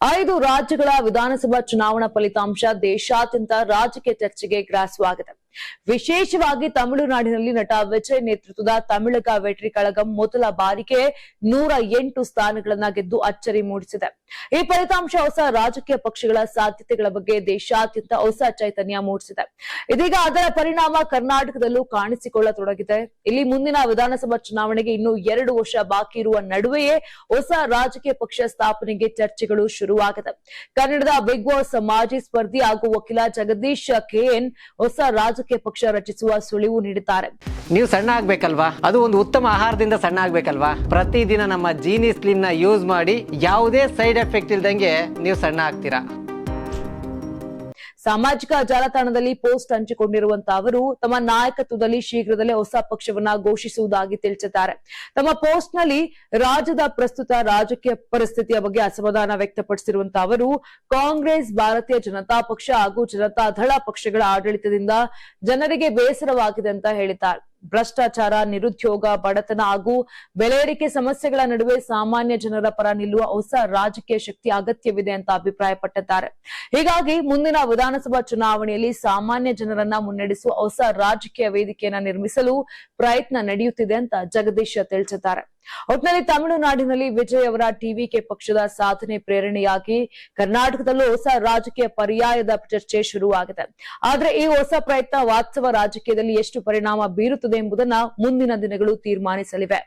5 ರಾಜ್ಯಗಳ ವಿಧಾನಸಭಾ ಚುನಾವಣಾ ಫಲಿತಾಂಶ ದೇಶಾದ್ಯಂತ ರಾಜಕೀಯ ಚರ್ಚೆಗೆ ಗ್ರಾಸವಾಗಿದೆ. ವಿಶೇಷವಾಗಿ ತಮಿಳುನಾಡಿನಲ್ಲಿ ನಟ ವಿಜಯ್ ನೇತೃತ್ವದ ತಮಿಳಗ ವೆಟ್ರಿ ಕಳಗಂ ಮೊದಲ ಬಾರಿಗೆ 108 ಸ್ಥಾನಗಳನ್ನ ಗೆದ್ದು ಅಚ್ಚರಿ ಮೂಡಿಸಿದೆ. ಈ ಫಲಿತಾಂಶ ಹೊಸ ರಾಜಕೀಯ ಪಕ್ಷಗಳ ಸಾಧ್ಯತೆಗಳ ಬಗ್ಗೆ ದೇಶಾದ್ಯಂತ ಹೊಸ ಚೈತನ್ಯ ಮೂಡಿಸಿದೆ. ಇದೀಗ ಅದರ ಪರಿಣಾಮ ಕರ್ನಾಟಕದಲ್ಲೂ ಕಾಣಿಸಿಕೊಳ್ಳತೊಡಗಿದೆ. ಇಲ್ಲಿ ಮುಂದಿನ ವಿಧಾನಸಭಾ ಚುನಾವಣೆಗೆ ಇನ್ನೂ 2 ವರ್ಷ ಬಾಕಿ ಇರುವ ನಡುವೆಯೇ ಹೊಸ ರಾಜಕೀಯ ಪಕ್ಷ ಸ್ಥಾಪನೆಗೆ ಚರ್ಚೆಗಳು ಶುರುವಾಗಿದೆ. ಕನ್ನಡದ ಬಿಗ್ ಬಾಸ್ ಮಾಜಿ ಸ್ಪರ್ಧಿ ಹಾಗೂ ವಕೀಲ ಜಗದೀಶ್ ಕೆಎನ್ ಹೊಸ ರಾಜಕೀಯ ಪಕ್ಷ ರಚಿಸುವ ಸುಳಿವು ನೀಡಿದ್ದಾರೆ. ನೀವು ಸಣ್ಣ ಆಗ್ಬೇಕಲ್ವಾ? ಅದು ಒಂದು ಉತ್ತಮ ಆಹಾರದಿಂದ ಸಣ್ಣ ಆಗ್ಬೇಕಲ್ವಾ? ಪ್ರತಿದಿನ ನಮ್ಮ ಜೀನಿ ಸ್ಲಿಮ್ ನ ಯೂಸ್ ಮಾಡಿ ಯಾವುದೇ ಸೈಡ್ ಎಫೆಕ್ಟ್ ಇಲ್ದಂಗೆ ನೀವು ಸಣ್ಣ ಆಗ್ತೀರಾ. ಸಾಮಾಜಿಕ ಜಾಲತಾಣದಲ್ಲಿ ಪೋಸ್ಟ್ ಹಂಚಿಕೊಂಡಿರುವಂತಹ ಅವರು ತಮ್ಮ ನಾಯಕತ್ವದಲ್ಲಿ ಶೀಘ್ರದಲ್ಲೇ ಹೊಸ ಪಕ್ಷವನ್ನ ಘೋಷಿಸುವುದಾಗಿ ತಿಳಿಸಿದ್ದಾರೆ. ತಮ್ಮ ಪೋಸ್ಟ್ ನಲ್ಲಿ ರಾಜ್ಯದ ಪ್ರಸ್ತುತ ರಾಜಕೀಯ ಪರಿಸ್ಥಿತಿಯ ಬಗ್ಗೆ ಅಸಮಾಧಾನ ವ್ಯಕ್ತಪಡಿಸಿರುವಂತಹ ಅವರು ಕಾಂಗ್ರೆಸ್, ಭಾರತೀಯ ಜನತಾ ಪಕ್ಷ ಹಾಗೂ ಜನತಾ ದಳ ಪಕ್ಷಗಳ ಆಡಳಿತದಿಂದ ಜನರಿಗೆ ಬೇಸರವಾಗಿದೆ ಅಂತ ಹೇಳಿದ್ದಾರೆ. ಭ್ರಷ್ಟಾಚಾರ, ನಿರುದ್ಯೋಗ, ಬಡತನ ಹಾಗೂ ಬೆಲೆ ಏರಿಕೆ ಸಮಸ್ಯೆಗಳ ನಡುವೆ ಸಾಮಾನ್ಯ ಜನರ ಪರ ನಿಲ್ಲುವ ಹೊಸ ರಾಜಕೀಯ ಶಕ್ತಿ ಅಗತ್ಯವಿದೆ ಅಂತ ಅಭಿಪ್ರಾಯಪಟ್ಟಿದ್ದಾರೆ. ಹೀಗಾಗಿ ಮುಂದಿನ ವಿಧಾನಸಭಾ ಚುನಾವಣೆಯಲ್ಲಿ ಸಾಮಾನ್ಯ ಜನರನ್ನ ಮುನ್ನಡೆಸುವ ಹೊಸ ರಾಜಕೀಯ ವೇದಿಕೆಯನ್ನ ನಿರ್ಮಿಸಲು ಪ್ರಯತ್ನ ನಡೆಯುತ್ತಿದೆ ಅಂತ ಜಗದೀಶ್ ತಿಳಿಸಿದ್ದಾರೆ. ಒಟ್ಟಿನಲ್ಲಿ ತಮಿಳುನಾಡಿನಲ್ಲಿ ವಿಜಯ್ ಅವರ ಟಿವಿಕೆ ಪಕ್ಷದ ಸಾಧನೆ ಪ್ರೇರಣೆಯಾಗಿ ಕರ್ನಾಟಕದಲ್ಲೂ ಹೊಸ ರಾಜಕೀಯ ಪರ್ಯಾಯದ ಚರ್ಚೆ ಶುರುವಾಗಿದೆ. ಆದ್ರೆ ಈ ಹೊಸ ಪ್ರಯತ್ನ ವಾಸ್ತವ ರಾಜಕೀಯದಲ್ಲಿ ಎಷ್ಟು ಪರಿಣಾಮ ಬೀರುತ್ತದೆ ಎಂಬುದನ್ನ ಮುಂದಿನ ದಿನಗಳು ತೀರ್ಮಾನಿಸಲಿವೆ.